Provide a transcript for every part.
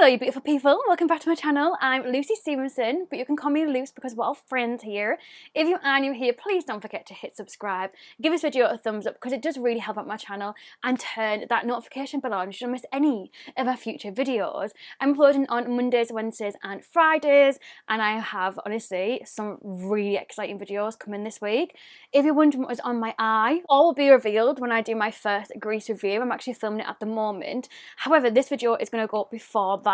Hello you beautiful people, welcome back to my channel. I'm LuceStephenson, but you can call me Luce because we're all friends here. If you are new here, please don't forget to hit subscribe. Give this video a thumbs up because it does really help out my channel, and turn that notification bell on so you don't miss any of my future videos. I'm uploading on Mondays, Wednesdays and Fridays, and I have honestly some really exciting videos coming this week. If you're wondering what was on my eye, all will be revealed when I do my first Grease review. I'm actually filming it at the moment. However, this video is going to go up before that,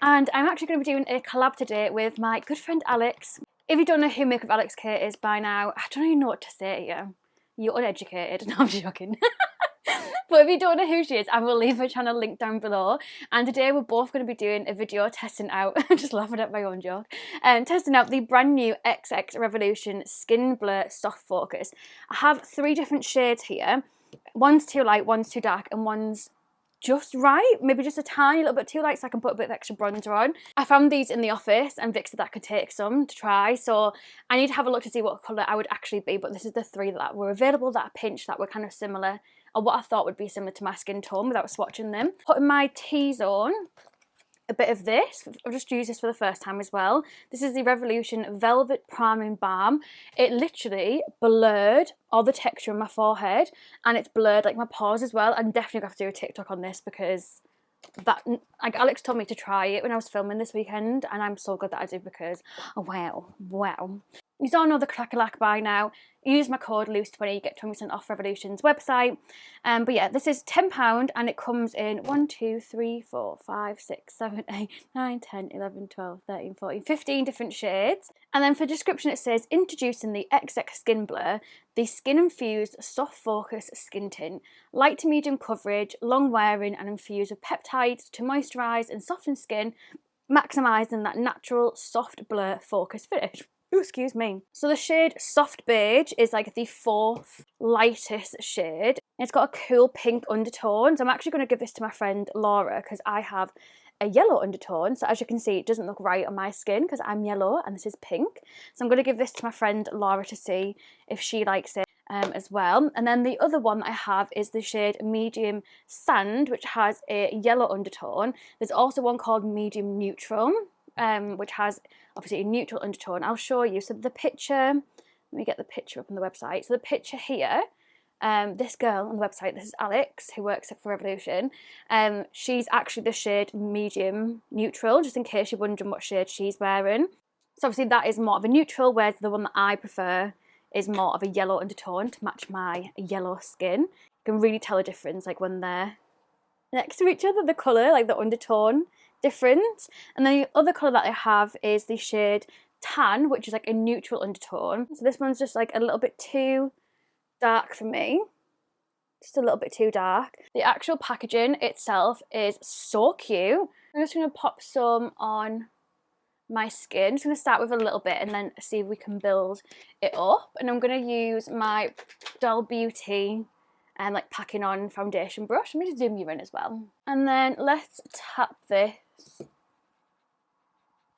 and I'm actually going to be doing a collab today with my good friend Alex. If you don't know who makeupwithalixkate is by now, I don't even know what to say to you. You're uneducated. No, I'm joking. But if you don't know who she is, I will leave her channel link down below. And today we're both going to be doing a video testing out, I'm just laughing at my own joke, testing out the brand new XX Revolution Skin Blur Soft Focus. I have 3 different shades here. One's too light, one's too dark, and one's just right, maybe just a tiny little bit too light so I can put a bit of extra bronzer on. I found these in the office and Vic said that I could take some to try, so I need to have a look to see what colour I would actually be, but this is the 3 that were available that I pinched that were kind of similar, or what I thought would be similar to my skin tone without swatching them. Putting my T-zone, a bit of this. I've just used this for the first time as well. This is the Revolution Velvet Priming Balm. It literally blurred all the texture on my forehead, and it's blurred like my pores as well. I'm definitely going to have to do a TikTok on this because that, like, Alex told me to try it when I was filming this weekend, and I'm so glad that I did because, oh, wow. You all know the crack-a-lack by now. Use my code LUCE20, you get 20% off Revolution's website. But yeah, this is £10 and it comes in 1, 2, 3, 4, 5, 6, 7, 8, 9, 10, 11, 12, 13, 14, 15 different shades. And then for description it says, introducing the XX Skin Blur, the skin-infused soft focus skin tint. Light to medium coverage, long wearing and infused with peptides to moisturise and soften skin, maximising that natural soft blur focus finish. Ooh, excuse me. So the shade Soft Beige is like the 4th lightest shade. It's got a cool pink undertone. So I'm actually going to give this to my friend Laura because I have a yellow undertone. So as you can see, it doesn't look right on my skin because I'm yellow and this is pink. So I'm going to give this to my friend Laura to see if she likes it as well. And then the other one that I have is the shade Medium Sand, which has a yellow undertone. There's also one called Medium Neutral, which has obviously a neutral undertone. I'll show you. So the picture, let me get the picture up on the website. So the picture here, this girl on the website, this is Alex, who works for Revolution. She's actually the shade Medium Neutral, just in case you're wondering what shade she's wearing. So obviously that is more of a neutral, whereas the one that I prefer is more of a yellow undertone to match my yellow skin. You can really tell a difference, like when they're next to each other, the colour, like the undertone difference. And then the other colour that I have is the shade Tan, which is like a neutral undertone. So this one's just like a little bit too dark for me. Just a little bit too dark. The actual packaging itself is so cute. I'm just going to pop some on my skin. I'm just going to start with a little bit and then see if we can build it up. And I'm going to use my Doll Beauty and like packing on foundation brush. I'm going to zoom you in as well. And then let's tap this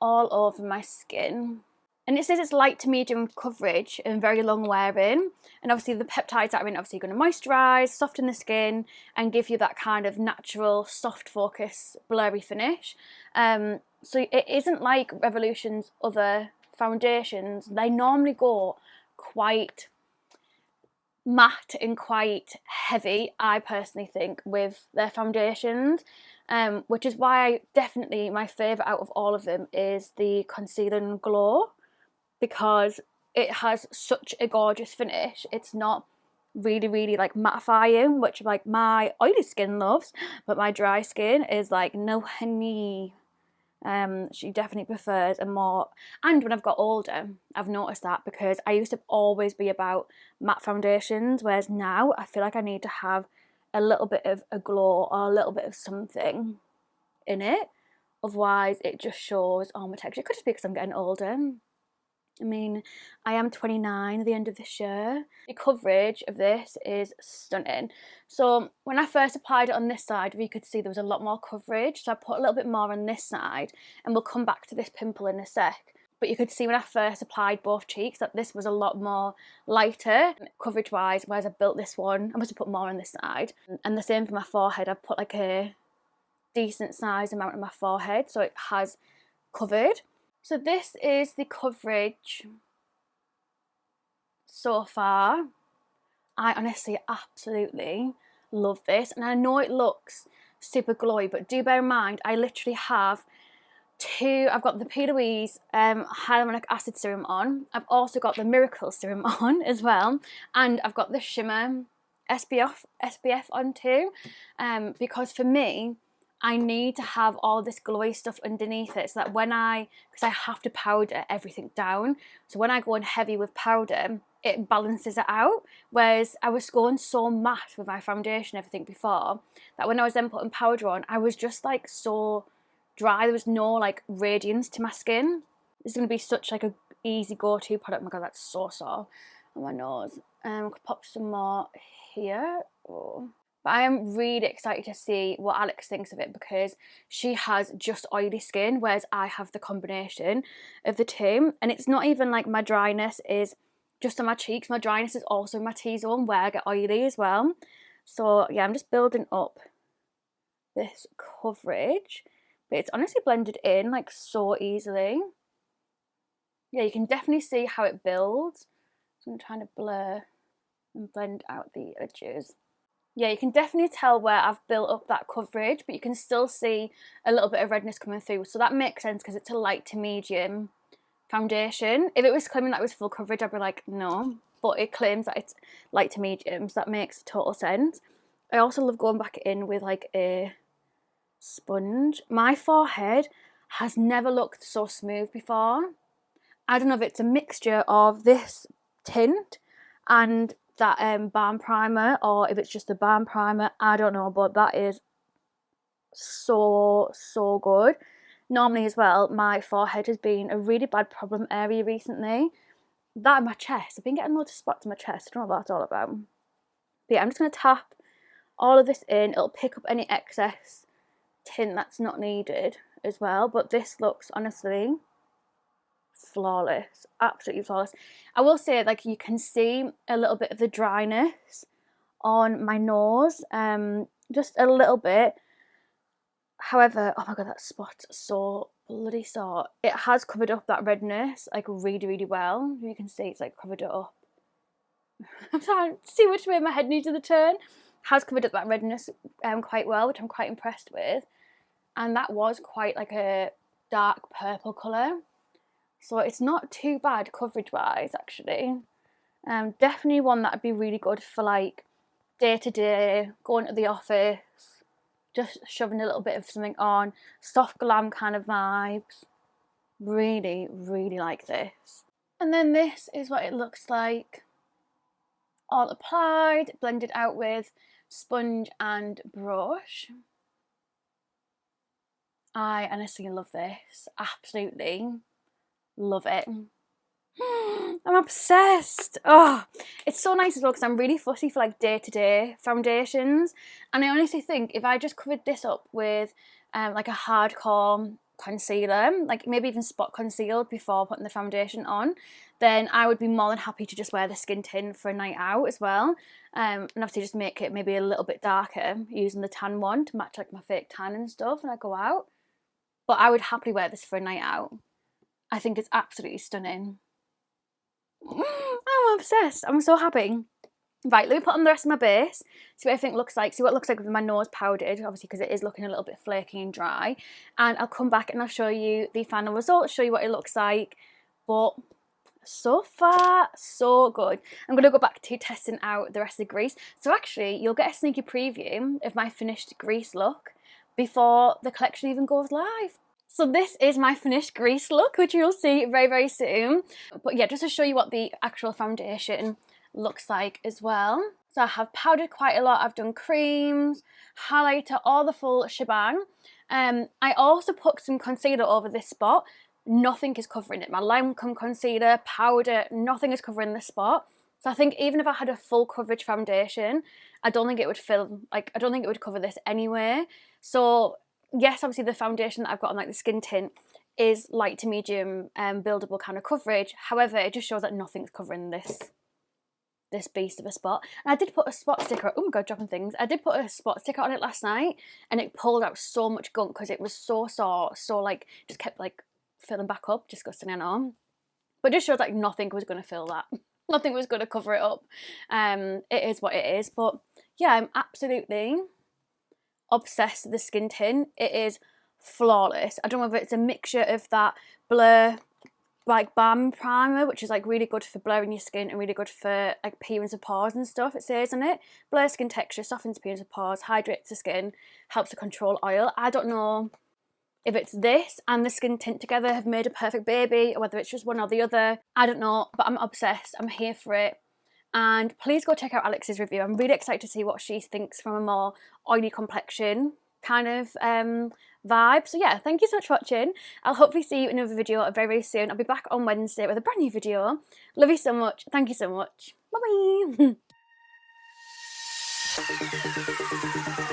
all over my skin. And it says it's light to medium coverage and very long wearing. And obviously the peptides that are in obviously going to moisturise, soften the skin and give you that kind of natural soft focus blurry finish. So it isn't like Revolution's other foundations. They normally go quite matte and quite heavy, I personally think, with their foundations, which is why definitely my favourite out of all of them is the Conceal and Glow, because it has such a gorgeous finish. It's not really like mattifying, which like my oily skin loves, but my dry skin is like, no honey. She definitely prefers a more, and when I've got older I've noticed that, because I used to always be about matte foundations, whereas now I feel like I need to have a little bit of a glow or a little bit of something in it, otherwise it just shows all my texture. It could just be because I'm getting older. I mean, I am 29 at the end of this year. The coverage of this is stunning. So when I first applied it on this side, you could see there was a lot more coverage. So I put a little bit more on this side, and we'll come back to this pimple in a sec. But you could see when I first applied both cheeks that this was a lot more lighter coverage wise, whereas I built this one, I must have put more on this side. And the same for my forehead, I've put like a decent sized amount of my forehead, so it has covered. So this is the coverage so far. I honestly absolutely love this, and I know it looks super glowy, but do bear in mind I literally have I've got the P. Louise hyaluronic acid serum on. I've also got the Miracle serum on as well, and I've got the shimmer SPF on too, because for me, I need to have all this glowy stuff underneath it, so that because I have to powder everything down, so when I go in heavy with powder, it balances it out. Whereas I was going so matte with my foundation and everything before, that when I was then putting powder on, I was just like so dry. There was no like radiance to my skin. This is going to be such like a easy go-to product. Oh my god, that's so sore on my nose. Could pop some more here. Oh. But I am really excited to see what Alex thinks of it, because she has just oily skin, whereas I have the combination of the two. And it's not even like my dryness is just on my cheeks. My dryness is also in my T-zone, where I get oily as well. So yeah, I'm just building up this coverage. But it's honestly blended in like so easily. Yeah, you can definitely see how it builds. So I'm trying to blur and blend out the edges. Yeah, you can definitely tell where I've built up that coverage, but you can still see a little bit of redness coming through. So that makes sense, because it's a light to medium foundation. If it was claiming that it was full coverage, I'd be like, no. But it claims that it's light to medium, so that makes total sense. I also love going back in with like a sponge. My forehead has never looked so smooth before. I don't know if it's a mixture of this tint and that balm primer, or if it's just the balm primer, I don't know, but that is so good. Normally as well, my forehead has been a really bad problem area recently. That and my chest, I've been getting loads of spots on my chest. I don't know what that's all about. But yeah, I'm just going to tap all of this in. It'll pick up any excess tint that's not needed as well, but this looks honestly flawless, absolutely flawless. I will say, like, you can see a little bit of the dryness on my nose, just a little bit. However, oh my god, that spot's so bloody sore. It has covered up that redness like really well. You can see it's like covered it up. I'm trying to see which way my head needs to turn. Has covered up that redness quite well, which I'm quite impressed with. And that was quite like a dark purple colour. So it's not too bad coverage wise, actually. Definitely one that would be really good for like day to day, going to the office, just shoving a little bit of something on, soft glam kind of vibes. Really like this. And then this is what it looks like all applied, blended out with sponge and brush. I honestly love this, absolutely love it. I'm obsessed. Oh, it's so nice as well, because I'm really fussy for like day-to-day foundations, and I honestly think if I just covered this up with like a hardcore concealer, like maybe even spot concealed before putting the foundation on, then I would be more than happy to just wear the skin tint for a night out as well, and obviously just make it maybe a little bit darker using the tan one to match like my fake tan and stuff when I go out. But I would happily wear this for a night out. I think it's absolutely stunning. I'm obsessed. I'm so happy. Right, let me put on the rest of my base, see what I think looks like, see what it looks like with my nose powdered, obviously, because it is looking a little bit flaky and dry. And I'll come back and I'll show you the final result, show you what it looks like. But so far, so good. I'm going to go back to testing out the rest of the grease. So actually, you'll get a sneaky preview of my finished grease look before the collection even goes live. So this is my finished grease look, which you'll see very soon. But yeah, just to show you what the actual foundation looks like as well. So I have powdered quite a lot. I've done creams, highlighter, all the full shebang. I also put some concealer over this spot. Nothing is covering it. My Lime concealer, powder, nothing is covering this spot. So I think even if I had a full coverage foundation, I don't think it would I don't think it would cover this anyway. So yes, obviously the foundation that I've got on like the skin tint is light to medium buildable kind of coverage. However, it just shows that nothing's covering this this beast of a spot. And I did put a spot sticker, oh my god, dropping things. I did put a spot sticker on it last night, and it pulled out so much gunk because it was so sore, so like just kept like filling back up. Disgusting, I know. But it just shows like nothing was going to fill that. Nothing was going to cover it up. It is what it is. But yeah, I'm absolutely obsessed with the skin tint. It is flawless. I don't know if it's a mixture of that Blur like balm primer, which is like really good for blurring your skin and really good for like appearance of pores and stuff. It says on it, blur skin texture, softens appearance of pores, hydrates the skin, helps to control oil. I don't know if it's this and the skin tint together have made a perfect baby, or whether it's just one or the other. I don't know, but I'm obsessed. I'm here for it. And please go check out Alex's review. I'm really excited to see what she thinks from a more oily complexion kind of vibe. So yeah, thank you so much for watching. I'll hopefully see you in another video very, very soon. I'll be back on Wednesday with a brand new video. Love you so much. Thank you so much. Bye bye.